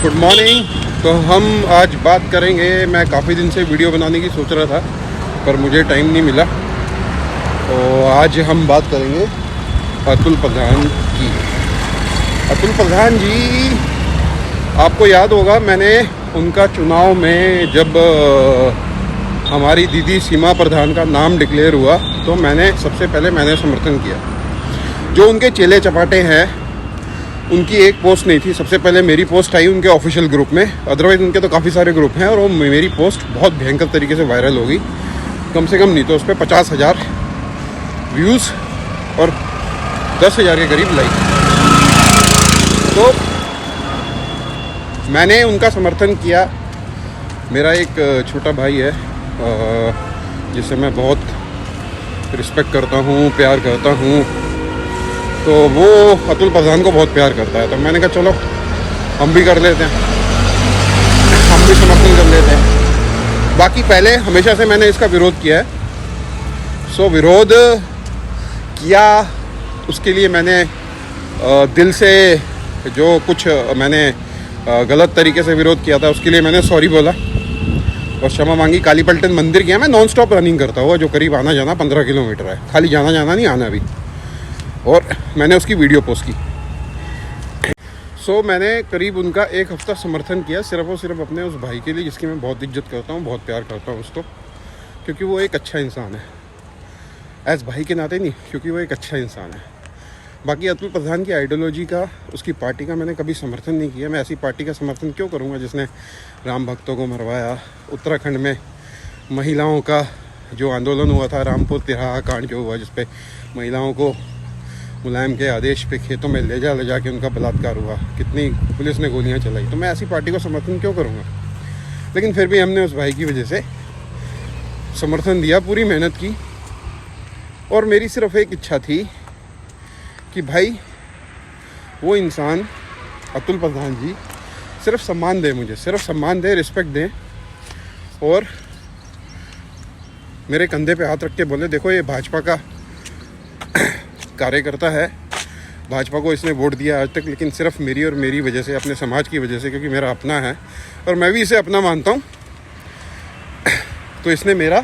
Good morning. तो हम आज बात करेंगे, मैं काफ़ी दिन से वीडियो बनाने की सोच रहा था पर मुझे टाइम नहीं मिला, तो आज हम बात करेंगे अतुल प्रधान की। अतुल प्रधान जी, आपको याद होगा मैंने उनका चुनाव में जब हमारी दीदी सीमा प्रधान का नाम डिक्लेयर हुआ तो मैंने सबसे पहले समर्थन किया। जो उनके चेले चपाटे हैं उनकी एक पोस्ट नहीं थी, सबसे पहले मेरी पोस्ट आई उनके ऑफिशियल ग्रुप में। अदरवाइज़ उनके तो काफ़ी सारे ग्रुप हैं और वो मेरी पोस्ट बहुत भयंकर तरीके से वायरल होगी। कम से कम नहीं तो उस पर 50,000 व्यूज़ और 10,000 के करीब लाइक। तो मैंने उनका समर्थन किया। मेरा एक छोटा भाई है जिसे मैं बहुत रिस्पेक्ट करता हूँ, प्यार करता हूँ, तो वो अतुल प्रधान को बहुत प्यार करता है। तो मैंने कहा चलो हम भी कर लेते हैं, हम भी समर्थन कर लेते हैं। बाकी पहले हमेशा से मैंने इसका विरोध किया है। सो विरोध किया, उसके लिए मैंने दिल से जो कुछ मैंने गलत तरीके से विरोध किया था उसके लिए मैंने सॉरी बोला और क्षमा मांगी। काली पलटन मंदिर गया। मैं नॉन स्टॉप रनिंग करता हुआ, जो करीब आना जाना 15 किलोमीटर है, खाली जाना जाना नहीं, आना भी। और मैंने उसकी वीडियो पोस्ट की। मैंने करीब उनका एक हफ्ता समर्थन किया, सिर्फ और सिर्फ अपने उस भाई के लिए जिसकी मैं बहुत इज्जत करता हूँ, बहुत प्यार करता हूँ उसको, क्योंकि वो एक अच्छा इंसान है। एज भाई के नाते नहीं, क्योंकि वो एक अच्छा इंसान है। बाकी अतुल प्रधान की आइडियोलॉजी का, उसकी पार्टी का मैंने कभी समर्थन नहीं किया। मैं ऐसी पार्टी का समर्थन क्यों करूँगा जिसने राम भक्तों को मरवाया। उत्तराखंड में महिलाओं का जो आंदोलन हुआ था, रामपुर तिराहा कांड जो हुआ, जिसपे महिलाओं को मुलायम के आदेश पे खेतों में ले जा के उनका बलात्कार हुआ, कितनी पुलिस ने गोलियां चलाई। तो मैं ऐसी पार्टी को समर्थन क्यों करूँगा। लेकिन फिर भी हमने उस भाई की वजह से समर्थन दिया, पूरी मेहनत की। और मेरी सिर्फ एक इच्छा थी कि भाई वो इंसान अतुल प्रधान जी सिर्फ सम्मान दे, मुझे सिर्फ सम्मान दे, रिस्पेक्ट दें और मेरे कंधे पे हाथ रख के बोले, देखो ये भाजपा का कार्यकर्ता है, भाजपा को इसने वोट दिया आज तक, लेकिन सिर्फ मेरी और मेरी वजह से, अपने समाज की वजह से, क्योंकि मेरा अपना है और मैं भी इसे अपना मानता हूँ, तो इसने मेरा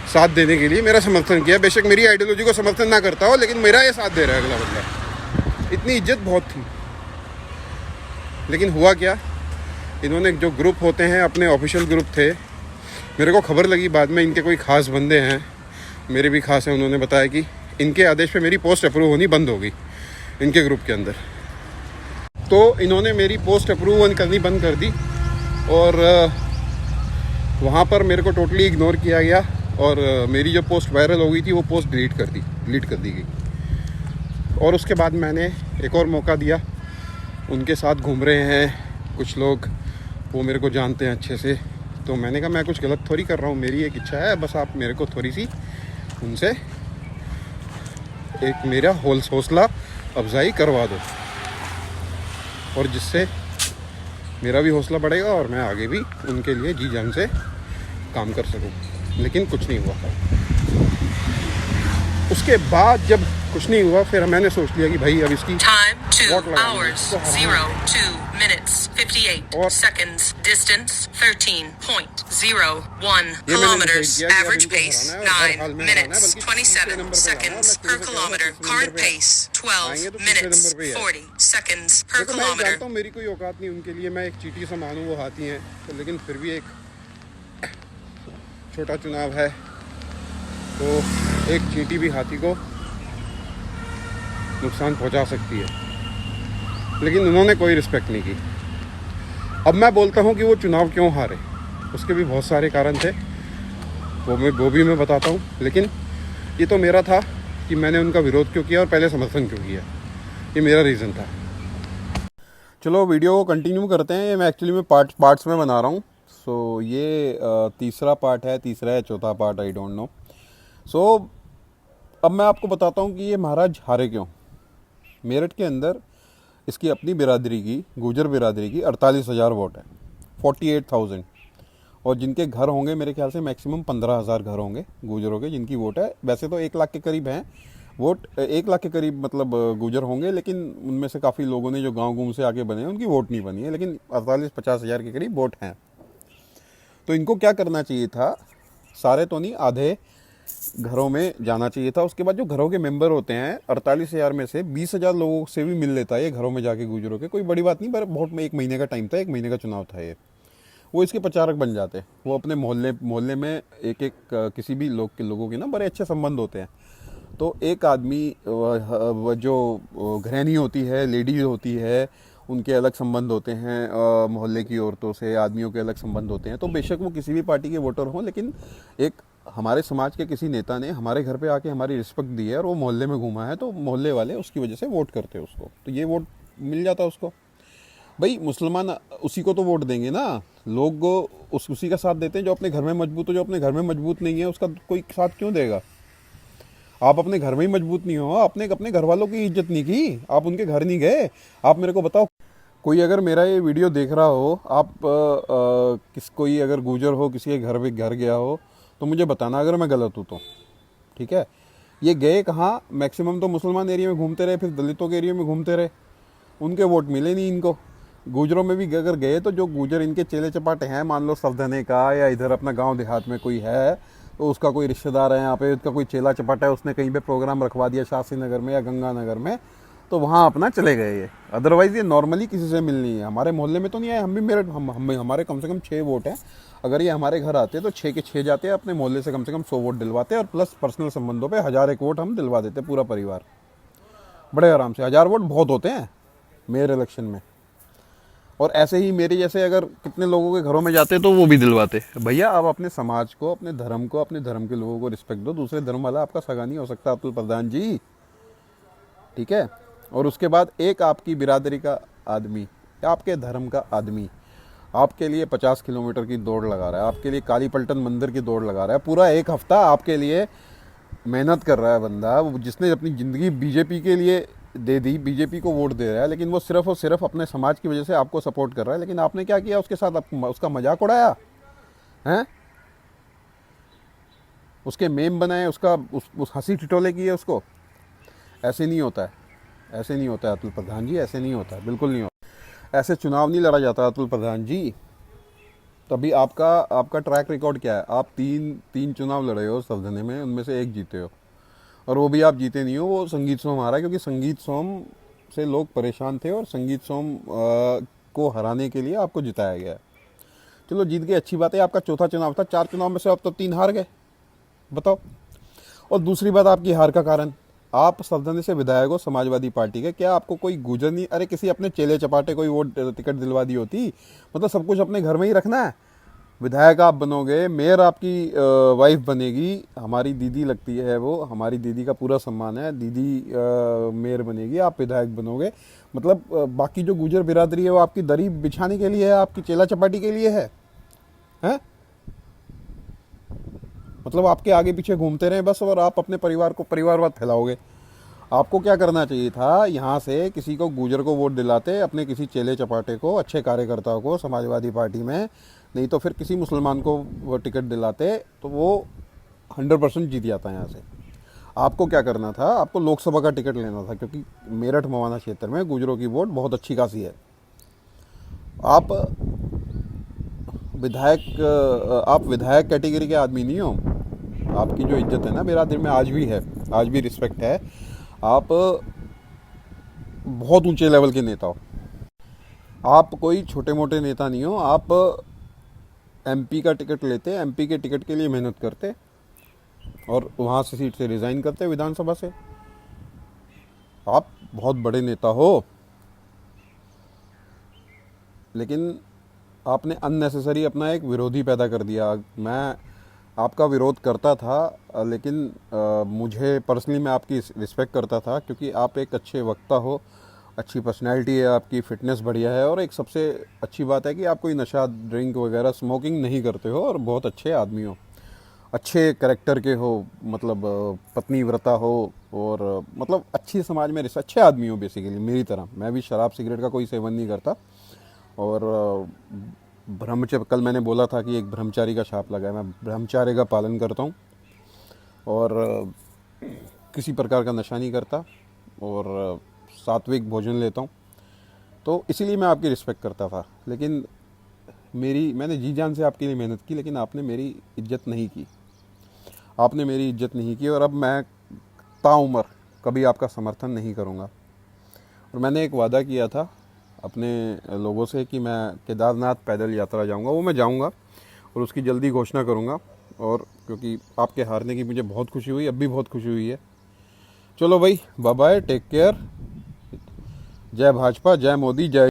साथ देने के लिए मेरा समर्थन किया। बेशक मेरी आइडियोलॉजी को समर्थन ना करता हो, लेकिन मेरा ये साथ दे रहा है अगला बंदा। इतनी इज्जत बहुत थी। लेकिन हुआ क्या, इन्होंने जो ग्रुप होते हैं, अपने ऑफिशियल ग्रुप थे, मेरे को खबर लगी बाद में इनके कोई ख़ास बंदे हैं, मेरे भी ख़ास हैं, उन्होंने बताया कि इनके आदेश पे मेरी पोस्ट अप्रूव होनी बंद हो गई इनके ग्रुप के अंदर। तो इन्होंने मेरी पोस्ट अप्रूव करनी बंद कर दी और वहाँ पर मेरे को टोटली इग्नोर किया गया और मेरी जो पोस्ट वायरल हो गई थी वो पोस्ट डिलीट कर दी गई। और उसके बाद मैंने एक और मौका दिया। उनके साथ घूम रहे हैं कुछ लोग, वो मेरे को जानते हैं अच्छे से, तो मैंने कहा मैं कुछ गलत थोड़ी कर रहा हूँ, मेरी एक इच्छा है, बस आप मेरे को थोड़ी सी उनसे एक मेरा हौसला अफजाई करवा दो, और जिससे मेरा भी हौसला बढ़ेगा और मैं आगे भी उनके लिए जी जान से काम कर सकूं। लेकिन कुछ नहीं हुआ। उसके बाद जब कुछ नहीं हुआ, फिर मैंने सोच लिया कि भाई अब इसकी वोट लगानी है। मेरी कोई औकात नहीं उनके लिए, मैं एक चींटी सा मानूं, वो हाथी हैं, तो लेकिन फिर भी एक छोटा चुनाव है, तो एक चींटी भी हाथी को नुकसान पहुंचा सकती है। लेकिन उन्होंने कोई रिस्पेक्ट नहीं की। अब मैं बोलता हूं कि वो चुनाव क्यों हारे, उसके भी बहुत सारे कारण थे, वो भी मैं बताता हूं। लेकिन ये तो मेरा था कि मैंने उनका विरोध क्यों किया और पहले समर्थन क्यों किया, ये मेरा रीज़न था। चलो वीडियो को कंटिन्यू करते हैं। ये मैं एक्चुअली में पार्ट्स में बना रहा हूँ। ये तीसरा पार्ट है, तीसरा है, चौथा पार्ट, आई डोंट नो। अब मैं आपको बताता हूँ कि ये महाराज हारे क्यों। मेरठ के अंदर इसकी अपनी बिरादरी की, गुजर बिरादरी की 48,000 वोट है, 48,000। और जिनके घर होंगे मेरे ख्याल से मैक्सिमम 15,000 घर होंगे गुजरों के जिनकी वोट है। वैसे तो 1 लाख के करीब हैं, वोट 1 लाख के करीब मतलब गुजर होंगे, लेकिन उनमें से काफ़ी लोगों ने जो गांव गुम से आके बने हैं उनकी वोट नहीं बनी है, लेकिन 48-50 हज़ार के करीब वोट हैं। तो इनको क्या करना चाहिए था, सारे तो नहीं, आधे घरों में जाना चाहिए था। उसके बाद जो घरों के मेंबर होते हैं 48 हज़ार में से 20 हज़ार लोगों से भी मिल लेता है ये घरों में जाके गुजरों के, कोई बड़ी बात नहीं, पर बहुत में 1 महीने का टाइम था, 1 महीने का चुनाव था ये। वो इसके प्रचारक बन जाते, वो अपने मोहल्ले मोहल्ले में एक एक किसी भी लोगों के ना बड़े अच्छे संबंध होते हैं। तो एक आदमी जो गृहिणी होती है, लेडी होती है, उनके अलग संबंध होते हैं, मोहल्ले की औरतों से आदमियों के अलग संबंध होते हैं। तो बेशक वो किसी भी पार्टी के वोटर हों, लेकिन एक हमारे समाज के किसी नेता ने हमारे घर पे आके हमारी रिस्पेक्ट दी है और वो मोहल्ले में घूमा है, तो मोहल्ले वाले उसकी वजह से वोट करते हैं उसको, तो ये वोट मिल जाता है उसको। भाई मुसलमान उसी को तो वोट देंगे ना, लोग उसी का साथ देते हैं जो अपने घर में मजबूत हो। जो अपने घर में मजबूत नहीं है उसका कोई साथ क्यों देगा? आप अपने घर में ही मजबूत नहीं हो, आपने अपने घर वालों की इज्जत नहीं की, आप उनके घर नहीं गए। आप मेरे को बताओ, कोई अगर मेरा ये वीडियो देख रहा हो, आप कोई अगर गुजर हो, किसी के घर गया हो, तो मुझे बताना अगर मैं गलत हूँ तो, ठीक है। ये गए कहाँ? मैक्सिमम तो मुसलमान एरिया में घूमते रहे, फिर दलितों के एरिया में घूमते रहे, उनके वोट मिले नहीं इनको। गुजरों में भी अगर गए तो जो गुजर इनके चेले चपाटे हैं, मान लो सवधने का, या इधर अपना गांव देहात में कोई है, तो उसका कोई रिश्तेदार है यहाँ पे, उसका कोई चेला चपाटा है, उसने कहीं पे प्रोग्राम रखवा दिया शास्त्री नगर में या गंगानगर में, तो वहाँ अपना चले गए ये। अदरवाइज़ ये नॉर्मली किसी से मिलनी है। हमारे मोहल्ले में तो नहीं आए, हम भी मेरठ हमारे कम से कम 6 वोट हैं। अगर ये हमारे घर आते तो 6 के 6 जाते हैं, अपने मोहल्ले से कम 100 वोट दिलवाते, और प्लस पर्सनल संबंधों पे 1001 वोट हम दिलवा देते पूरा परिवार, बड़े आराम से। 1000 वोट बहुत होते हैं मेयर इलेक्शन में। और ऐसे ही मेरे जैसे अगर कितने लोगों के घरों में जाते तो वो भी दिलवाते। भैया आप अपने समाज को, अपने धर्म को, अपने धर्म के लोगों को रिस्पेक्ट दो। दूसरे धर्म वाला आपका सगा नहीं हो सकता अतुल प्रधान जी, ठीक है। और उसके बाद एक आपकी बिरादरी का आदमी, आपके धर्म का आदमी आपके लिए 50 किलोमीटर की दौड़ लगा रहा है, आपके लिए काली पलटन मंदिर की दौड़ लगा रहा है, पूरा 1 हफ्ता आपके लिए मेहनत कर रहा है बंदा, जिसने अपनी ज़िंदगी बीजेपी के लिए दे दी, बीजेपी को वोट दे रहा है, लेकिन वो सिर्फ और सिर्फ अपने समाज की वजह से आपको सपोर्ट कर रहा है। लेकिन आपने क्या किया उसके साथ? उसका मजाक उड़ाया हैं, उसके मेम बनाए, उसका उस हंसी ठिठोले किए उसको। ऐसे नहीं होता है, ऐसे नहीं होता है अतुल प्रधान जी, ऐसे नहीं होता है, बिल्कुल नहीं होता। ऐसे चुनाव नहीं लड़ा जाता अतुल प्रधान जी। तभी आपका ट्रैक रिकॉर्ड क्या है? आप तीन चुनाव लड़े हो सवधने में, उनमें से 1 जीते हो, और वो भी आप जीते नहीं हो, वो संगीत सोम हारा, क्योंकि संगीत सोम से लोग परेशान थे और संगीत सोम को हराने के लिए आपको जिताया गया। चलो जीत गए, अच्छी बात है। आपका चौथा चुनाव था, 4 चुनाव में से आप तो 3 हार गए, बताओ। और दूसरी बात, आपकी हार का कारण, आप सवधने से विधायक हो समाजवादी पार्टी के, क्या आपको कोई गुजर नहीं? अरे किसी अपने चेले चपाटे कोई वोट टिकट दिलवा दी होती। मतलब सब कुछ अपने घर में ही रखना है। विधायक आप बनोगे, मेयर आपकी वाइफ बनेगी, हमारी दीदी लगती है वो, हमारी दीदी का पूरा सम्मान है, दीदी मेयर बनेगी, आप विधायक बनोगे। मतलब बाकी जो गुजर बिरादरी है वो आपकी दरी बिछाने के लिए है, आपकी चेला चपाटी के लिए है, हैं? मतलब आपके आगे पीछे घूमते रहे बस, और आप अपने परिवार को परिवारवाद फैलाओगे। आपको क्या करना चाहिए था? यहाँ से किसी को गुजर को वोट दिलाते, अपने किसी चेले चपाटे को, अच्छे कार्यकर्ता को समाजवादी पार्टी में, नहीं तो फिर किसी मुसलमान को वो टिकट दिलाते, तो वो 100% जीत जाता है यहाँ से। आपको क्या करना था? आपको लोकसभा का टिकट लेना था, क्योंकि मेरठ मवाना क्षेत्र में गुजरों की वोट बहुत अच्छी खासी है। आप विधायक कैटेगरी के आदमी नहीं हो। आपकी जो इज्जत है ना बिरादरी में आज भी है, आज भी रिस्पेक्ट है। आप बहुत ऊंचे लेवल के नेता हो, आप कोई छोटे मोटे नेता नहीं हो। आप एमपी का टिकट लेते, एमपी के टिकट के लिए मेहनत करते, और वहाँ से सीट से रिज़ाइन करते विधानसभा से। आप बहुत बड़े नेता हो, लेकिन आपने अननेसेसरी अपना एक विरोधी पैदा कर दिया। मैं आपका विरोध करता था, लेकिन मुझे पर्सनली मैं आपकी रिस्पेक्ट करता था, क्योंकि आप एक अच्छे वक्ता हो, अच्छी पर्सनैलिटी है आपकी, फ़िटनेस बढ़िया है, और एक सबसे अच्छी बात है कि आप कोई नशा, ड्रिंक वगैरह, स्मोकिंग नहीं करते हो, और बहुत अच्छे आदमी हो, अच्छे करेक्टर के हो, मतलब पत्नी व्रता हो, और मतलब अच्छी समाज में अच्छे आदमी हो बेसिकली, मेरी तरह। मैं भी शराब सिगरेट का कोई सेवन नहीं करता, और ब्रह्मचर्य, कल मैंने बोला था कि एक ब्रह्मचारी का छाप लगा है, मैं ब्रह्मचार्य का पालन करता हूँ। और किसी प्रकार का नशा नहीं करता और सात्विक भोजन लेता हूँ, तो इसीलिए मैं आपकी रिस्पेक्ट करता था। लेकिन मैंने जी जान से आपके लिए मेहनत की, लेकिन आपने मेरी इज्जत नहीं की, आपने मेरी इज्जत नहीं की। और अब मैं ताउम्र कभी आपका समर्थन नहीं करूँगा। और मैंने एक वादा किया था अपने लोगों से कि मैं केदारनाथ पैदल यात्रा जाऊँगा, वो मैं जाऊँगा और उसकी जल्दी घोषणा करूँगा। और क्योंकि आपके हारने की मुझे बहुत खुशी हुई, अब भी बहुत खुशी हुई है। चलो भाई, बाय बाय, टेक केयर। जय भाजपा, जय मोदी, जय